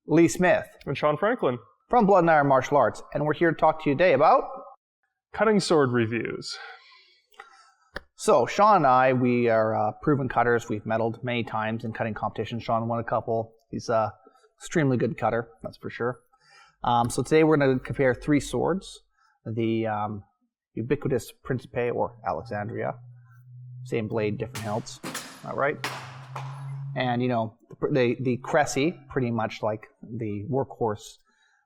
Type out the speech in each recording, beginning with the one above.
Lee Smith. And Sean Franklin. From Blood and Iron Martial Arts. And we're here to talk to you today about... cutting sword reviews. So, Sean and I, we are proven cutters. We've medaled many times in cutting competitions. Sean won a couple. He's an extremely good cutter, that's for sure. So today we're going to compare three swords. The ubiquitous Principe, or Alexandria. Same blade, different hilts. All right. And, you know, the Cressy, pretty much like the workhorse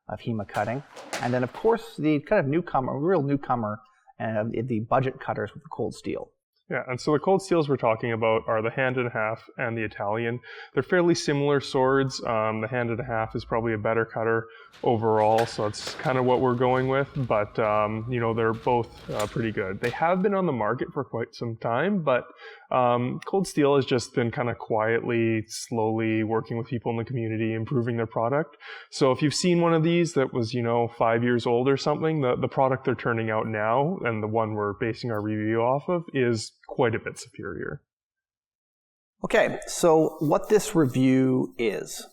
of HEMA cutting. And then, of course, the kind of newcomer, real newcomer, and the budget cutters with the cold steel. Yeah, and so the cold steels we're talking about are the hand and a half and the Italian. They're fairly similar swords. The hand and a half is probably a better cutter overall, so that's kind of what we're going with. But, you know, they're both pretty good. They have been on the market for quite some time, but cold steel has just been kind of quietly, slowly working with people in the community, improving their product. So if you've seen one of these that was, you know, 5 years old or something, the product they're turning out now, and the one we're basing our review off of, is quite a bit superior. Okay, so what this review is.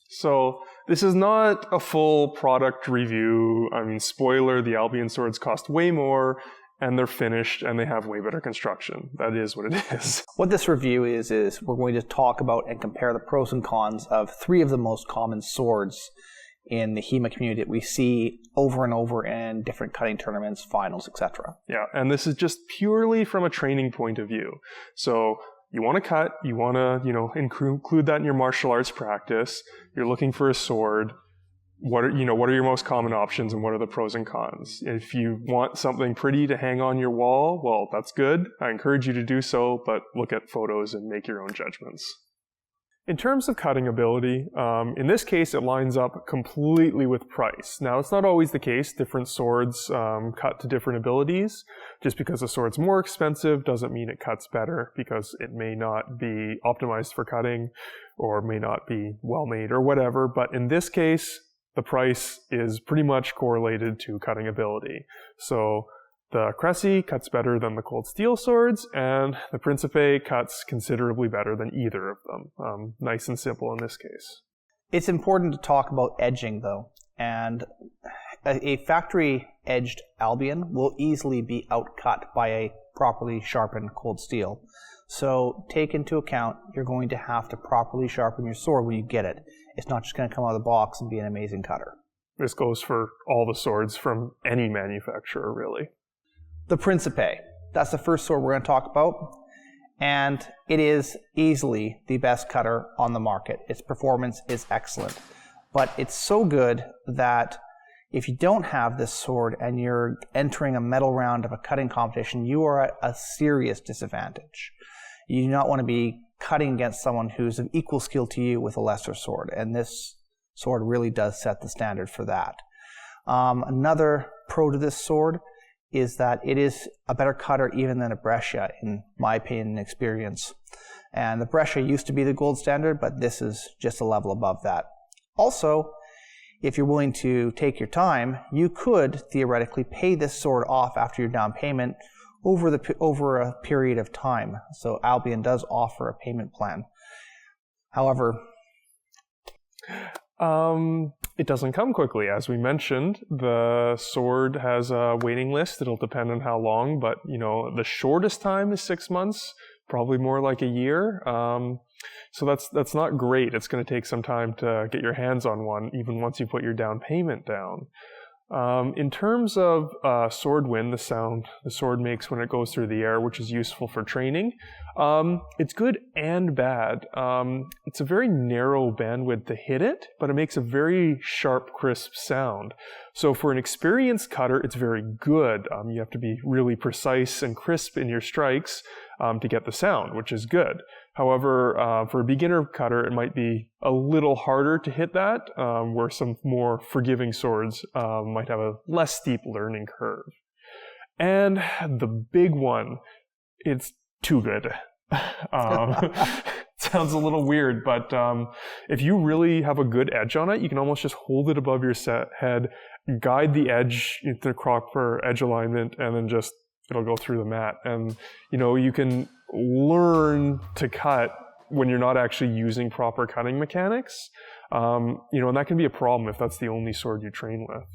So this is not a full product review. I mean, spoiler, the Albion swords cost way more, and they're finished, and they have way better construction. That is what it is. What this review is we're going to talk about and compare the pros and cons of three of the most common swords in the HEMA community that we see over and over in different cutting tournaments, finals, etc. Yeah, and this is just purely from a training point of view. So you want to cut, you want to, you know, include that in your martial arts practice. You're looking for a sword. What are your most common options, and what are the pros and cons? If you want something pretty to hang on your wall, well, that's good. I encourage you to do so, but look at photos and make your own judgments. In terms of cutting ability, in this case, it lines up completely with price. Now, it's not always the case. Different swords cut to different abilities. Just because a sword's more expensive doesn't mean it cuts better, because it may not be optimized for cutting or may not be well made or whatever. But in this case, the price is pretty much correlated to cutting ability. So the Cressy cuts better than the cold steel swords, and the Principe cuts considerably better than either of them. Nice and simple in this case. It's important to talk about edging, though, and a factory-edged Albion will easily be outcut by a properly sharpened cold steel. So take into account you're going to have to properly sharpen your sword when you get it. It's not just going to come out of the box and be an amazing cutter. This goes for all the swords from any manufacturer, really. The Principe, that's the first sword we're going to talk about, and it is easily the best cutter on the market. Its performance is excellent, but it's so good that if you don't have this sword and you're entering a medal round of a cutting competition, you are at a serious disadvantage. You do not want to be cutting against someone who's of equal skill to you with a lesser sword, and this sword really does set the standard for that. Another pro to this sword is that it is a better cutter even than a Brescia, in my opinion and experience. And the Brescia used to be the gold standard, but this is just a level above that. Also, if you're willing to take your time, you could theoretically pay this sword off after your down payment over a period of time. So Albion does offer a payment plan. However, it doesn't come quickly. As we mentioned, the sword has a waiting list. It'll depend on how long, but you know, the shortest time is 6 months, probably more like a year. So that's not great. It's going to take some time to get your hands on one, even once you put your down payment down. In terms of sword wind, the sound the sword makes when it goes through the air, which is useful for training, it's good and bad. It's a very narrow bandwidth to hit it, but it makes a very sharp, crisp sound. So for an experienced cutter, it's very good. You have to be really precise and crisp in your strikes to get the sound, which is good. However, for a beginner cutter, it might be a little harder to hit that, where some more forgiving swords might have a less steep learning curve. And the big one, it's too good. Sounds a little weird, but if you really have a good edge on it, you can almost just hold it above your head, guide the edge into the proper edge alignment, and then it'll go through the mat. And you know, you can learn to cut when you're not actually using proper cutting mechanics. And that can be a problem if that's the only sword you train with.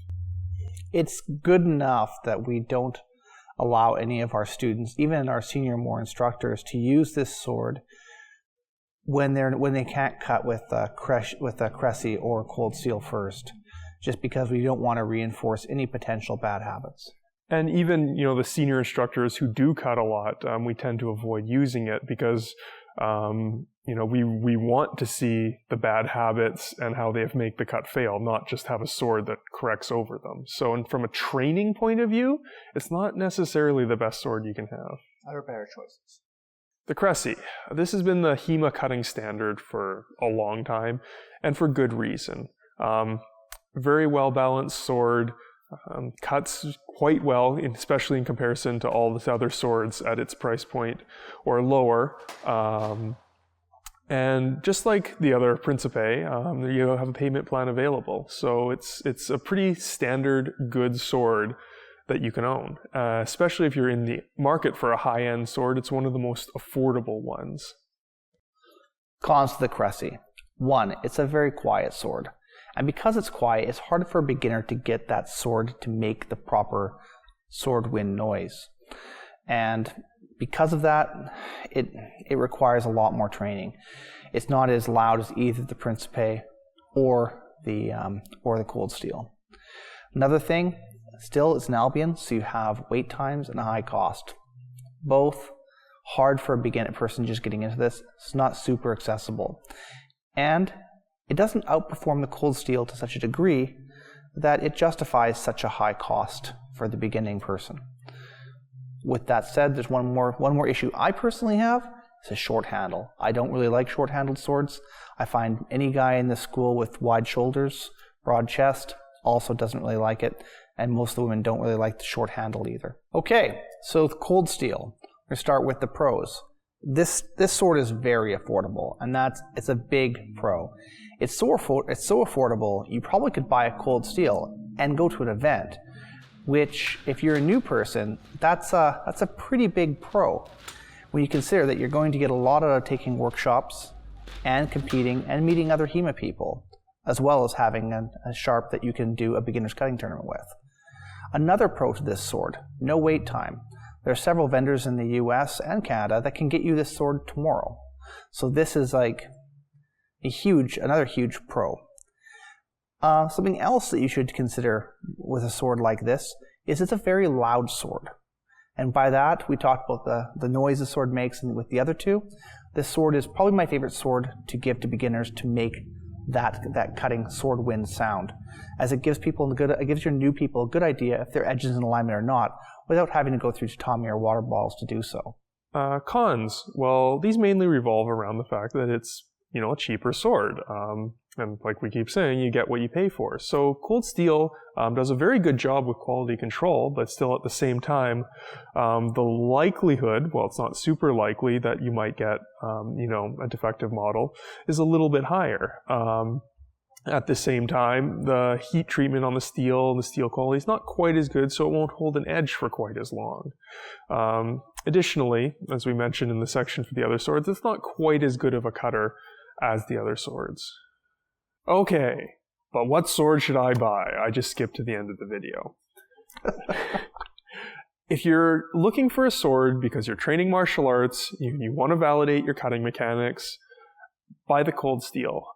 It's good enough that we don't allow any of our students, even our senior more instructors, to use this sword when they can't cut with a Cressy or cold steel first, just because we don't want to reinforce any potential bad habits. And even the senior instructors who do cut a lot, we tend to avoid using it because we want to see the bad habits and how they make the cut fail, not just have a sword that corrects over them. So, from a training point of view, it's not necessarily the best sword you can have. Other better choices. The Cressy. This has been the HEMA cutting standard for a long time, and for good reason. Very well balanced sword, cuts quite well, especially in comparison to all the other swords at its price point or lower. And just like the other Principe, you have a payment plan available. So it's a pretty standard good sword that you can own. Especially if you're in the market for a high-end sword, it's one of the most affordable ones. Cons to the Cressy. 1, it's a very quiet sword. And because it's quiet, it's hard for a beginner to get that sword to make the proper sword wind noise. And because of that, it requires a lot more training. It's not as loud as either the Principe or the cold steel. Another thing, still it's an Albion, so you have wait times and a high cost. Both hard for a beginner person just getting into this. It's not super accessible. And it doesn't outperform the cold steel to such a degree that it justifies such a high cost for the beginning person. With that said, there's one more issue I personally have. It's a short handle. I don't really like short-handled swords. I find any guy in this school with wide shoulders, broad chest, also doesn't really like it, and most of the women don't really like the short handle either. Okay, so the cold steel. We're going to start with the pros. This sword is very affordable, and it's a big pro. It's so affordable, you probably could buy a cold steel and go to an event, which, if you're a new person, that's a pretty big pro. When you consider that you're going to get a lot out of taking workshops and competing and meeting other HEMA people, as well as having a sharp that you can do a beginner's cutting tournament with. Another pro to this sword, no wait time. There are several vendors in the US and Canada that can get you this sword tomorrow. So this is like another huge pro. Something else that you should consider with a sword like this is it's a very loud sword. And by that, we talked about the noise the sword makes, and with the other two, this sword is probably my favorite sword to give to beginners to make that cutting sword wind sound, as it gives your new people a good idea if their edge is in alignment or not, without having to go through tatami or water balls to do so. Cons. Well, these mainly revolve around the fact that it's a cheaper sword. And like we keep saying, you get what you pay for. So cold steel does a very good job with quality control, but still at the same time, the likelihood, well, it's not super likely that you might get, a defective model is a little bit higher. At the same time, the heat treatment on the steel quality is not quite as good, so it won't hold an edge for quite as long. Additionally, as we mentioned in the section for the other swords, it's not quite as good of a cutter as the other swords. Okay, but what sword should I buy? I just skipped to the end of the video. If you're looking for a sword because you're training martial arts, you want to validate your cutting mechanics, buy the cold steel.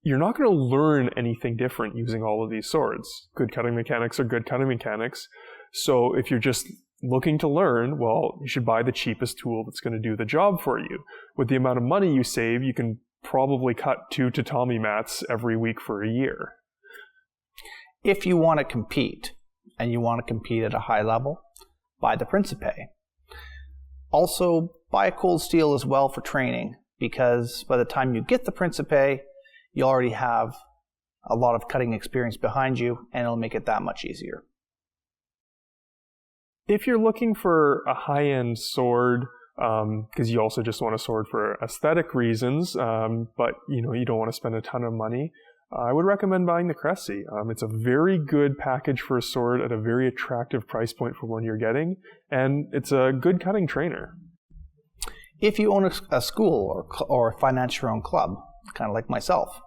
You're not going to learn anything different using all of these swords. Good cutting mechanics are good cutting mechanics. So if you're just looking to learn, well, you should buy the cheapest tool that's going to do the job for you. With the amount of money you save, you can probably cut 2 tatami mats every week for a year. If you want to compete, and you want to compete at a high level, buy the Principe. Also, buy a cold steel as well for training, because by the time you get the Principe, you already have a lot of cutting experience behind you, and it'll make it that much easier. If you're looking for a high-end sword, because you also just want a sword for aesthetic reasons, but you don't want to spend a ton of money, I would recommend buying the Cressy. It's a very good package for a sword at a very attractive price point for one you're getting, and it's a good cutting trainer. If you own a school or finance your own club, kind of like myself,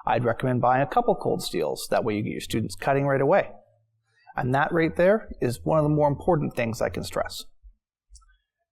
I'd recommend buying a couple cold steels. That way you get your students cutting right away. And that right there is one of the more important things I can stress.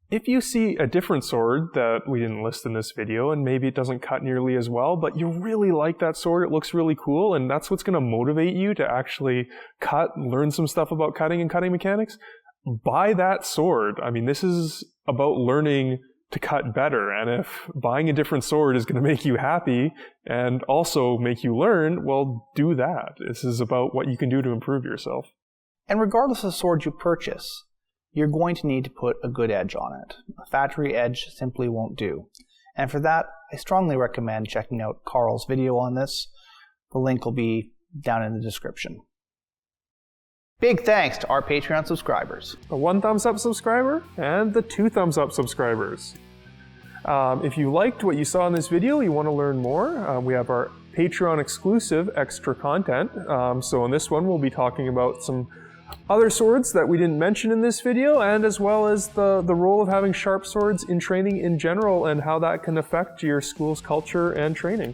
If you see a different sword that we didn't list in this video, and maybe it doesn't cut nearly as well, but you really like that sword, it looks really cool, and that's what's going to motivate you to actually cut, learn some stuff about cutting and cutting mechanics, buy that sword. I mean, this is about learning to cut better, and if buying a different sword is going to make you happy and also make you learn, well, do that. This is about what you can do to improve yourself. And regardless of the sword you purchase, you're going to need to put a good edge on it. A factory edge simply won't do. And for that, I strongly recommend checking out Karl's video on this. The link will be down in the description. Big thanks to our Patreon subscribers. The 1 thumbs up subscriber and the 2 thumbs up subscribers. If you liked what you saw in this video, you want to learn more, we have our Patreon exclusive extra content. So in this one, we'll be talking about some other swords that we didn't mention in this video, and as well as the role of having sharp swords in training in general and how that can affect your school's culture and training.